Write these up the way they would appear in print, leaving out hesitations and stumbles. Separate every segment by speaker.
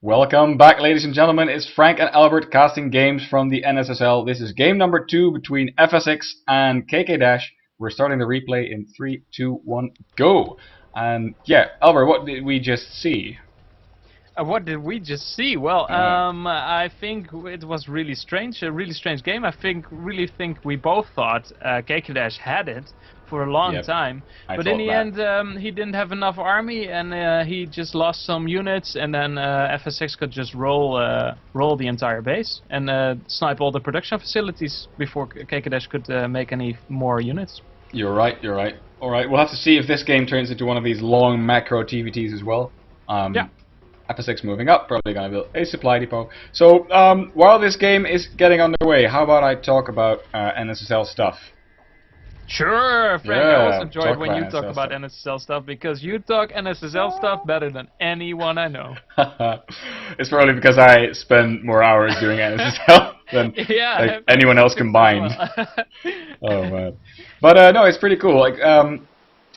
Speaker 1: Welcome back, ladies and gentlemen. It's Frank and Albert casting games from the NSSL. This is game number 2 between FsX and kkDash. We're starting the replay in 3, 2, 1, go! And yeah, Albert, what did we just see?
Speaker 2: What did we just see? Well, I think it was really strange, a really strange game. Really think we both thought kkDash had it for a long time, but in the end he didn't have enough army, and he just lost some units, and then FsX could just roll the entire base and snipe all the production facilities before kkDash could make any more units.
Speaker 1: You're right. All right, we'll have to see if this game turns into one of these long macro TVTs as well.
Speaker 2: Yeah.
Speaker 1: FsX moving up, probably going to build a supply depot. So, while this game is getting underway, how about I talk about NSSL stuff?
Speaker 2: Sure, Frank,
Speaker 1: Yeah,
Speaker 2: I always enjoyed when you talk
Speaker 1: NSSL
Speaker 2: about
Speaker 1: stuff.
Speaker 2: NSSL stuff, because you talk NSSL stuff better than anyone I know.
Speaker 1: It's probably because I spend more hours doing NSSL than like, anyone else combined. Oh man. But no, it's pretty cool. Like,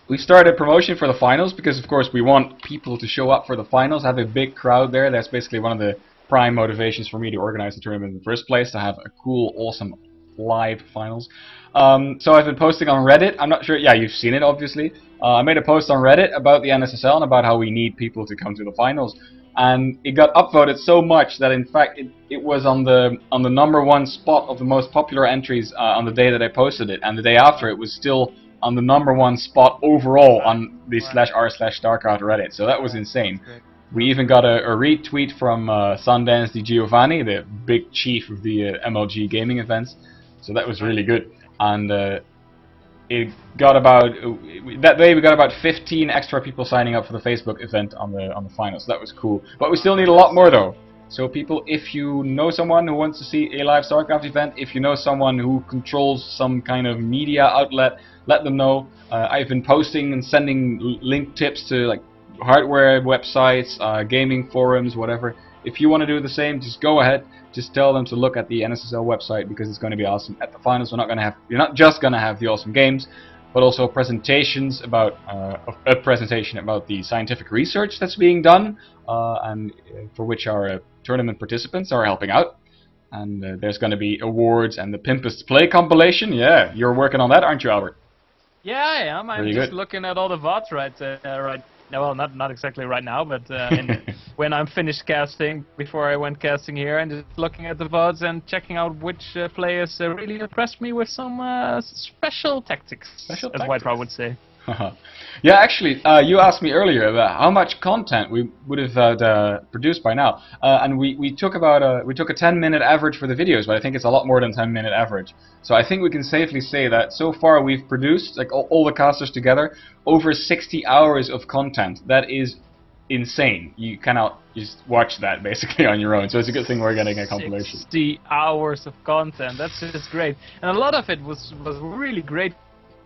Speaker 1: we started promotion for the finals because, of course, we want people to show up for the finals, have a big crowd there. That's basically one of the prime motivations for me to organize the tournament in the first place, to have a cool, awesome live finals. So I've been posting on Reddit. I'm not sure, yeah, you've seen it, obviously. I made a post on Reddit about the NSSL and about how we need people to come to the finals. And it got upvoted so much that, in fact, it was on the #1 spot of the most popular entries on the day that I posted it. And the day after, it was still on the #1 spot overall on the /r/StarCraft Reddit. So that was insane. We even got a retweet from Sundance Di Giovanni, the big chief of the MLG gaming events. So that was really good. And it got about that day we got about 15 extra people signing up for the Facebook event on the finals. So that was cool. But we still need a lot more though. So people, if you know someone who wants to see a live StarCraft event, if you know someone who controls some kind of media outlet, let them know. I've been posting and sending link tips to like hardware websites, gaming forums, whatever. If you want to do the same, just go ahead. Just tell them to look at the NSSL website because it's going to be awesome at the finals. You're not just going to have the awesome games, but also presentations about a presentation about the scientific research that's being done, and for which our tournament participants are helping out. And there's going to be awards and the Pimpest Play compilation. Yeah, you're working on that, aren't you, Albert?
Speaker 2: Yeah, I am. I'm just looking at all the VODs right now. Well, not exactly right now, but when I'm finished casting, before I went casting here, and just looking at the VODs and checking out which players really impressed me with some special tactics, as White would say.
Speaker 1: Yeah, actually, you asked me earlier about how much content we would have produced by now, and we took a 10-minute average for the videos, but I think it's a lot more than 10-minute average. So I think we can safely say that so far we've produced, like all the casters together, over 60 hours of content. That is insane. You cannot just watch that basically on your own. So it's a good thing we're getting a compilation.
Speaker 2: 60 hours of content. That's just great, and a lot of it was really great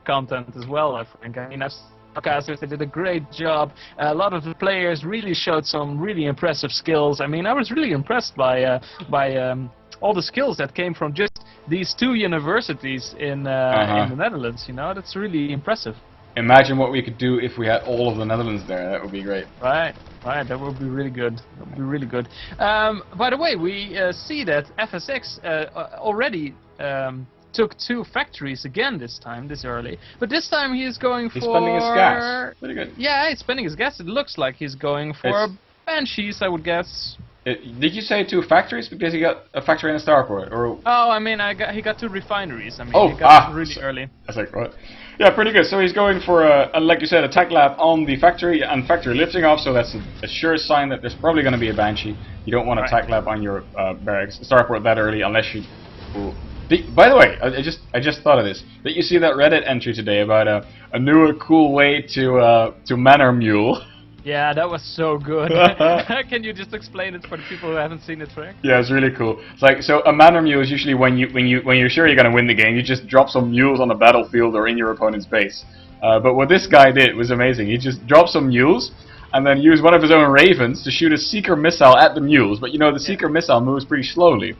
Speaker 2: content as well, I think. I mean, as podcasters, they did a great job. A lot of the players really showed some really impressive skills. I mean, I was really impressed by all the skills that came from just these 2 universities in the Netherlands. You know, that's really impressive.
Speaker 1: Imagine what we could do if we had all of the Netherlands there. That would be great.
Speaker 2: Right, that would be really good. That would be really good. By the way, we see that FsX already took 2 factories again this early, but this time he's going for...
Speaker 1: He's spending his gas. Pretty good.
Speaker 2: Yeah, he's spending his gas. It looks like he's going for Banshees, I would guess.
Speaker 1: Did you say 2 factories because he got a factory in a starport, or?
Speaker 2: Oh, I mean, he got 2 refineries. I mean, he got really early.
Speaker 1: I was like, what? Yeah, pretty good. So he's going for like you said, a tech lab on the factory and factory lifting off. So that's a sure sign that there's probably going to be a Banshee. You don't want a tech lab on your barracks starport that early unless you. By the way, I just thought of this. Did you see that Reddit entry today about a newer cool way to manor mule?
Speaker 2: Yeah, that was so good. Can you just explain it for the people who haven't seen it, Frank?
Speaker 1: Yeah, it's really cool. It's like, so a manor mule is usually when you're sure you're gonna win the game, you just drop some mules on the battlefield or in your opponent's base. But what this guy did was amazing. He just dropped some mules and then used one of his own ravens to shoot a seeker missile at the mules. But you know the seeker missile moves pretty slowly.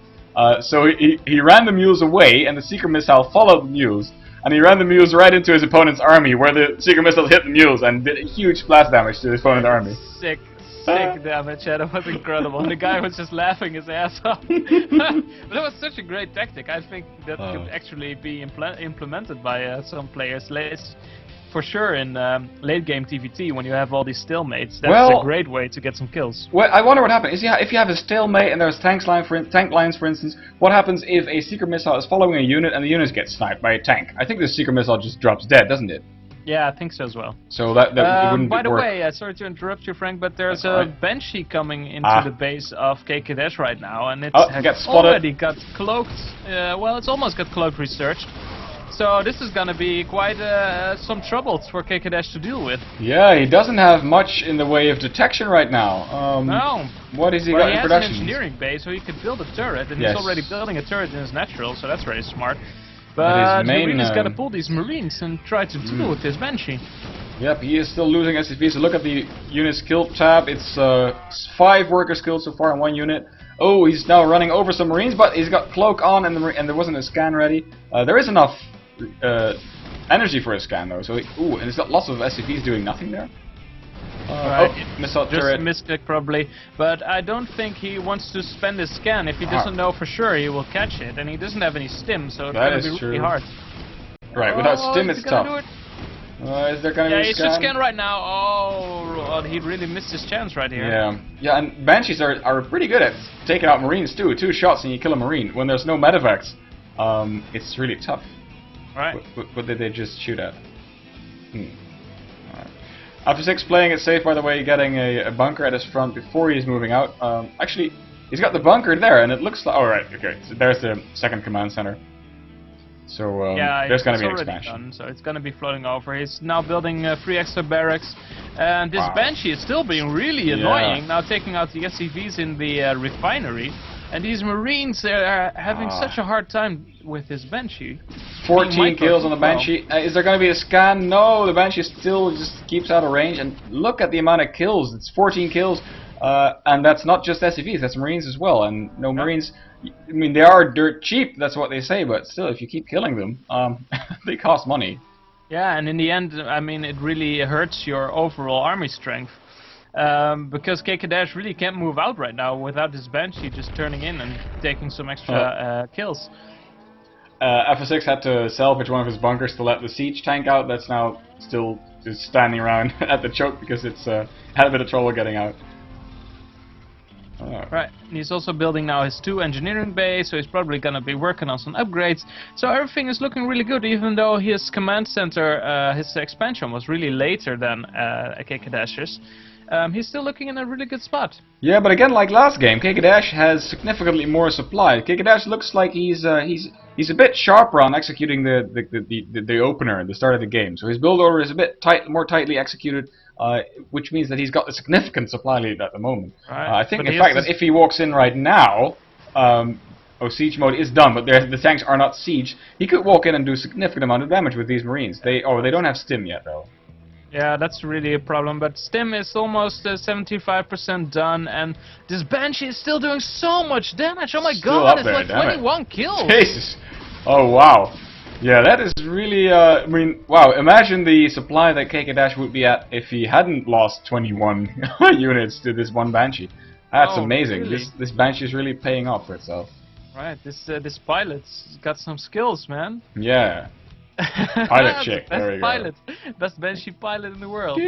Speaker 1: So he ran the mules away, and the seeker missile followed the mules, and he ran the mules right into his opponent's army, where the seeker missiles hit the mules and did huge splash damage to his opponent's army.
Speaker 2: Sick, taking damage. Yeah, that was incredible. And the guy was just laughing his ass off. But it was such a great tactic. I think that could actually be implemented by some players. For sure, in late game TVT, when you have all these stalemates, that's a great way to get some kills.
Speaker 1: Well, I wonder what happens. If you have a stalemate and there's tank lines, for instance, what happens if a secret missile is following a unit and the unit gets sniped by a tank? I think the secret missile just drops dead, doesn't it?
Speaker 2: Yeah, I think so as well.
Speaker 1: So that wouldn't
Speaker 2: by the
Speaker 1: work.
Speaker 2: way, sorry to interrupt you, Frank, but there's a Banshee coming into the base of kkDash right now, and it's already got cloaked. Well, it's almost got cloaked researched. So this is gonna be quite some troubles for kkDash to deal with.
Speaker 1: Yeah, he doesn't have much in the way of detection right now.
Speaker 2: No.
Speaker 1: What has he got in production?
Speaker 2: He has an engineering base, so he could build a turret, and he's already building a turret in his natural, so that's very smart. But he really just gotta pull these Marines and try to deal with this Banshee.
Speaker 1: Yep, he is still losing SCP, so look at the units killed tab. It's 5 workers killed so far in 1 unit. Oh, he's now running over some Marines, but he's got cloak on and there wasn't a scan ready. There is enough energy for a scan though, so and he's got lots of SCPs doing nothing there. Missile turret.
Speaker 2: Just a misclick probably, but I don't think he wants to spend his scan if he doesn't know for sure he will catch it, and he doesn't have any stim, so it's gonna be really hard.
Speaker 1: Right, without stim it's tough. Is there gonna be a scan?
Speaker 2: Yeah, he should scan right now. Oh, he really missed his chance right here.
Speaker 1: Yeah, and Banshees are pretty good at taking out Marines too. 2 shots and you kill a Marine. When there's no medevacs, it's really tough.
Speaker 2: Right.
Speaker 1: What did they just shoot at? FsX playing it safe, by the way, getting a bunker at his front before he's moving out. Actually, he's got the bunker there, and it looks like... Alright, okay, so there's the second command center. So there's going to be an expansion.
Speaker 2: Done, so it's going to be floating over. He's now building 3 extra barracks. And this Banshee is still being really annoying, now taking out the SCVs in the refinery. And these Marines are having such a hard time with this Banshee.
Speaker 1: 14 kills on the Banshee. Is there going to be a scan? No, the Banshee still just keeps out of range. And look at the amount of kills. It's 14 kills. And that's not just SCVs, that's Marines as well. And no Marines, I mean, they are dirt cheap, that's what they say. But still, if you keep killing them, they cost money.
Speaker 2: Yeah, and in the end, I mean, it really hurts your overall army strength. Because kkDash really can't move out right now without this Banshee just turning in and taking some extra kills.
Speaker 1: FsX had to salvage one of his bunkers to let the siege tank out. That's now still just standing around at the choke because it's had a bit of trouble getting out.
Speaker 2: Right, and he's also building now his 2 engineering base, so he's probably gonna be working on some upgrades. So everything is looking really good, even though his command center, his expansion was really later than kkDash's. He's still looking in a really good spot. Yeah,
Speaker 1: but again, like last game, kkDash has significantly more supply. kkDash looks like he's a bit sharper on executing the opener at the start of the game. So his build order is a bit more tightly executed, which means that he's got a significant supply lead at the moment.
Speaker 2: Right.
Speaker 1: I think, in fact, that if he walks in right now, siege mode is done, but the tanks are not sieged. He could walk in and do a significant amount of damage with these Marines. They don't have stim yet, though.
Speaker 2: Yeah, that's really a problem, but stim is almost 75% done, and this Banshee is still doing so much damage. Oh my god, it's like 21 kills!
Speaker 1: Jesus! Oh wow. Yeah, that is really, I mean, wow, imagine the supply that kkDash would be at if he hadn't lost 21 units to this one Banshee. That's amazing.
Speaker 2: Really?
Speaker 1: This Banshee is really paying off for itself.
Speaker 2: Right, this pilot's got some skills, man.
Speaker 1: Yeah. Pilot chick, there we go.
Speaker 2: Pilot. Best Banshee pilot in the world.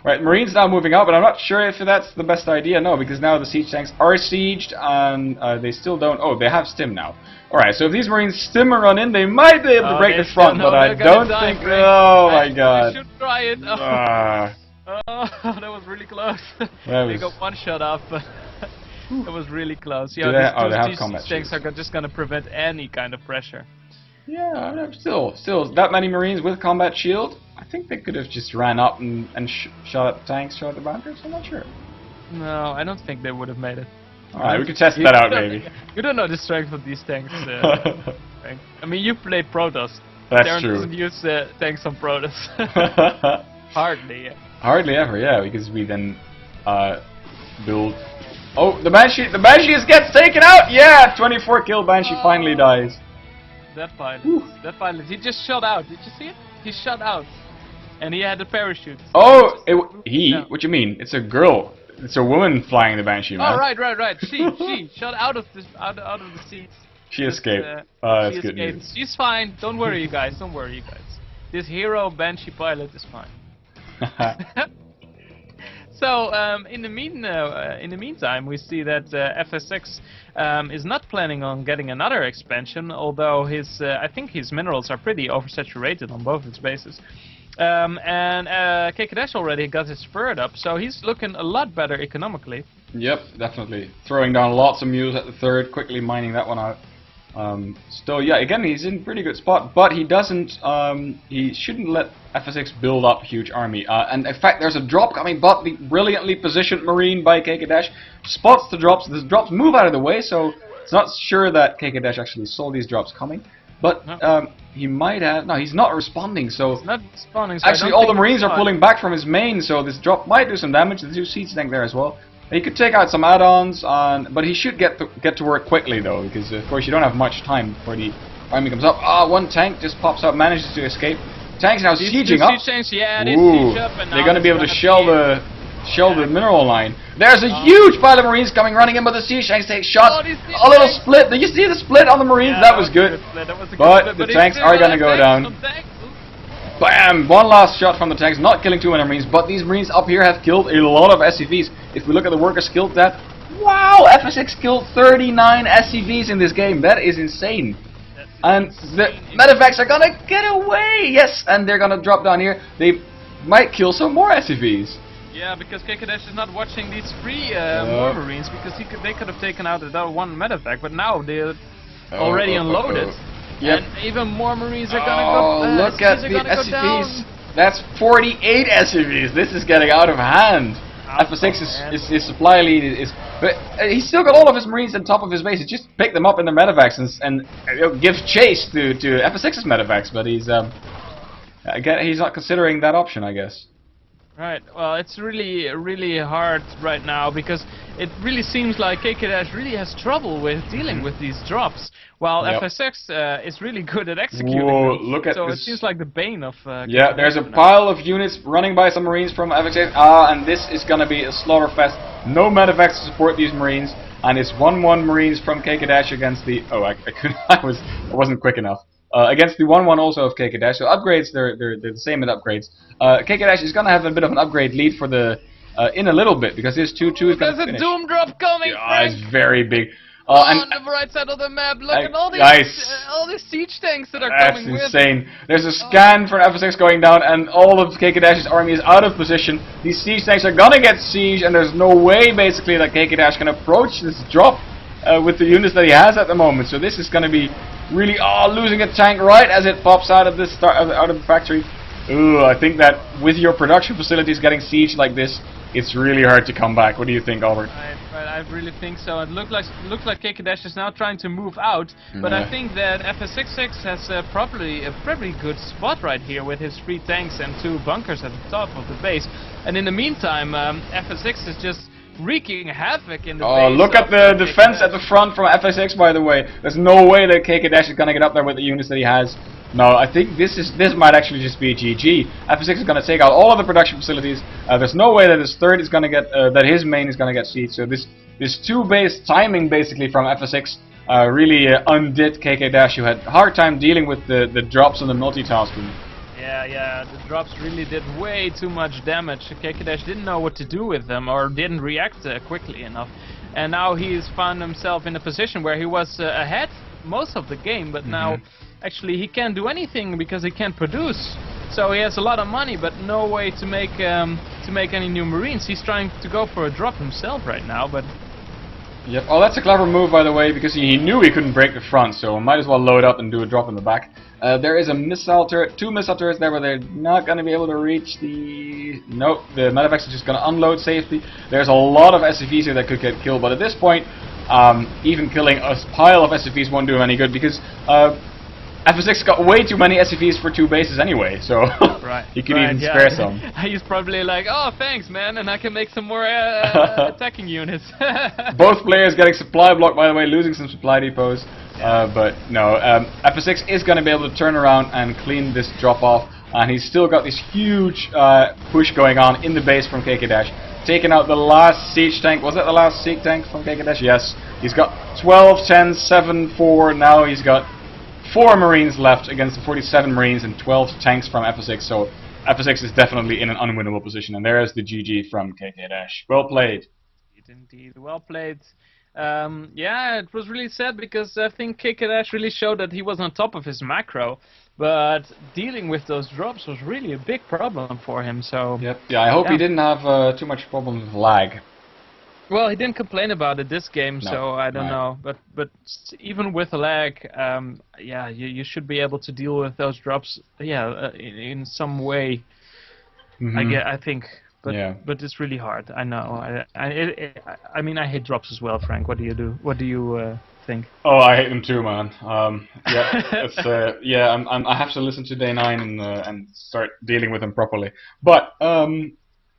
Speaker 1: Right, Marines now moving out, but I'm not sure if that's the best idea. No, because now the siege tanks are sieged, and they still don't... Oh, they have stim now. Alright, so if these Marines stim and run in, they might be able to break the front, but I don't think... Oh my god.
Speaker 2: They should try it. Oh, that was really close. They got one shot off. That was really close. Yeah, these siege tanks are just going to prevent any kind of pressure.
Speaker 1: Yeah, still, that many Marines with combat shield, I think they could have just ran up and shot at the tanks, shot at the bunkers, I'm not sure.
Speaker 2: No, I don't think they would have made it.
Speaker 1: Alright, we could test that out, maybe.
Speaker 2: You don't know the strength of these tanks, Frank. I mean, you played Protoss.
Speaker 1: That's
Speaker 2: Darren
Speaker 1: true.
Speaker 2: Doesn't use tanks on Protoss. Hardly, yeah.
Speaker 1: Hardly ever, yeah, because we then build... Oh, the Banshee gets taken out! Yeah, 24 kill Banshee finally dies.
Speaker 2: That pilot, he just shot out. Did you see it? He shot out. And he had a parachute.
Speaker 1: Oh, what you mean? It's a girl. It's a woman flying the Banshee, man.
Speaker 2: Oh, right. She shot out of the seats.
Speaker 1: She escaped.
Speaker 2: She
Speaker 1: that's good
Speaker 2: escaped.
Speaker 1: news.
Speaker 2: She's fine. Don't worry, you guys. Don't worry, you guys. This hero Banshee pilot is fine. So in the meantime, we see that FsX is not planning on getting another expansion, although I think his minerals are pretty oversaturated on both its bases. And kkDash already got his third up, so he's looking a lot better economically.
Speaker 1: Yep, definitely. Throwing down lots of mules at the third, quickly mining that one out. Still, yeah, again, he's in pretty good spot, but he doesn't, he shouldn't let FsX build up a huge army. And in fact, there's a drop coming, but the brilliantly positioned Marine by kkDash spots the drops. The drops move out of the way, so it's not sure that kkDash actually saw these drops coming. But he might have. No, he's not responding. So
Speaker 2: he's not responding. So
Speaker 1: actually, all the Marines are pulling back from his main, so this drop might do some damage. The 2 siege tank there as well. He could take out some add-ons, but he should get to work quickly though, because of course you don't have much time before the army comes up. One tank just pops up, manages to escape. Tank's now sieging up.
Speaker 2: Siege tanks, yeah, they siege up, and
Speaker 1: they're going to be able to shell the mineral line. There's a huge pile of Marines coming running in, but the siege tanks take shots. A little split. Did you see the split on the Marines?
Speaker 2: Yeah,
Speaker 1: that was good. But the tanks are going to go down. Bam! One last shot from the tanks, not killing too many Marines, but these Marines up here have killed a lot of SCVs. If we look at the worker skill stat, wow! FsX killed 39 SCVs in this game. That is insane. And the medevacs are gonna get away! Yes, and they're gonna drop down here. They might kill some more SCVs.
Speaker 2: Yeah, because kkDash is not watching these 3 more Marines, because they could have taken out that one medevac, but now they're already unloaded.
Speaker 1: Yep.
Speaker 2: And even more Marines are gonna go.
Speaker 1: Look at the SCVs. That's 48 SCVs. This is getting out of hand. FsX his supply lead is, but he's still got all of his Marines on top of his base. He just picked them up in their medevacs and gives chase to FsX's medevacs. But he's not considering that option, I guess.
Speaker 2: Right. Well, it's really hard right now because it really seems like kkDash really has trouble with dealing with these drops, while FsX is really good at executing them.
Speaker 1: Look at
Speaker 2: so
Speaker 1: this.
Speaker 2: it seems like the bane of
Speaker 1: yeah, there's a pile of units running by some Marines from FsX. And this is gonna be a slaughter fest. No medevacs to support these Marines, and it's 1-1 Marines from kkDash against the. Oh, I wasn't quick enough. Against the 1-1 also of kkDash. So upgrades, they're the same as upgrades. kkDash is gonna have a bit of an upgrade lead for the in a little bit, because his 2-2 is gonna finish.
Speaker 2: There's a doom drop coming.
Speaker 1: Yeah, it's very big.
Speaker 2: On the right side of the map, look at all these siege tanks that are coming.
Speaker 1: That's insane. There's a scan for FsX going down, and all of kkDash's army is out of position. These siege tanks are gonna get sieged, and there's no way basically that kkDash can approach this drop with the units that he has at the moment. So this is gonna be really losing a tank right as it pops out of the out of the factory. Ooh, I think that with your production facilities getting sieged like this, it's really hard to come back. What do you think, Albert?
Speaker 2: Right, I really think so. It looks like kkDash is now trying to move out, but I think that FsX has probably a pretty good spot right here with his 3 tanks and 2 bunkers at the top of the base. And in the meantime, FsX is just wreaking havoc in the base.
Speaker 1: Look at the defense at the front from FsX, by the way. There's no way that kkDash is gonna get up there with the units that he has. No, I think this might actually just be a GG. FsX is gonna take out all of the production facilities. There's no way that his third is gonna get that his main is gonna get sieged. So this 2-base timing basically from FsX really undid kkDash, who had a hard time dealing with the drops and the multitasking.
Speaker 2: Yeah, the drops really did way too much damage. kkDash didn't know what to do with them, or didn't react quickly enough. And now he's found himself in a position where he was ahead most of the game, but now actually he can't do anything because he can't produce. So he has a lot of money, but no way to make any new Marines. He's trying to go for a drop himself right now, but.
Speaker 1: Yep. Oh, that's a clever move, by the way, because he knew he couldn't break the front, so might as well load up and do a drop in the back. There is a missile turret, 2 missile turrets there, but they're not going to be able to reach the. Nope, the medevacs are just going to unload safely. There's a lot of SCVs here that could get killed, but at this point, even killing a pile of SCVs won't do him any good, because FsX got way too many SCVs for 2 bases anyway, so he can even spare some.
Speaker 2: He's probably like, oh, thanks, man, and I can make some more attacking units.
Speaker 1: Both players getting supply blocked, by the way, losing some supply depots. But no, FsX is going to be able to turn around and clean this drop off, and he's still got this huge push going on in the base from kkDash. taking out the last siege tank. Was that the last siege tank from kkDash? Yes. He's got 12, 10, 7, 4. Now he's got 4 Marines left against the 47 Marines and 12 tanks from FsX. So FsX is definitely in an unwinnable position. And there's the GG from kkDash. Well played.
Speaker 2: Indeed, well played. Yeah, it was really sad because I think kkDash really showed that he was on top of his macro, but dealing with those drops was really a big problem for him. So
Speaker 1: yep. Yeah, I hope he didn't have too much problem with lag.
Speaker 2: Well, he didn't complain about it this game, no, so I don't know. But even with lag, yeah, you should be able to deal with those drops. Yeah, in some way. I think. But but it's really hard. I know. I mean, I hate drops as well, Frank. What do you do? What do you think?
Speaker 1: Oh, I hate them too, man. Yeah, it's I have to listen to day 9 and start dealing with them properly. But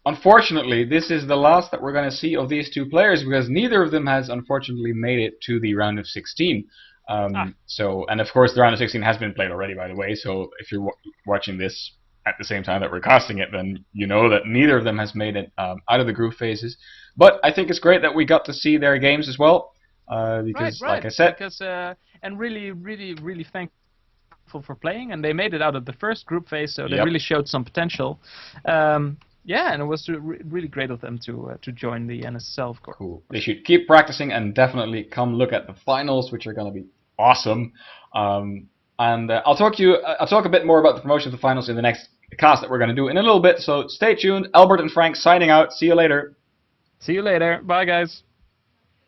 Speaker 1: unfortunately, this is the last that we're going to see of these 2 players because neither of them has unfortunately made it to the round of 16. So, and of course, the round of 16 has been played already, by the way. So, if you're watching this at the same time that we're casting it, then you know that neither of them has made it out of the group phases. But I think it's great that we got to see their games as well, because, like I said,
Speaker 2: and really thankful for playing, and they made it out of the first group phase, so they really showed some potential. Yeah, and it was really great of them to join the NSSL, of course.
Speaker 1: Cool. They should keep practicing and definitely come look at the finals, which are going to be awesome. And I'll talk a bit more about the promotion of the finals in the next cast that we're going to do in a little bit. So stay tuned. Albert and Frank signing out. See you later.
Speaker 2: See you later. Bye, guys.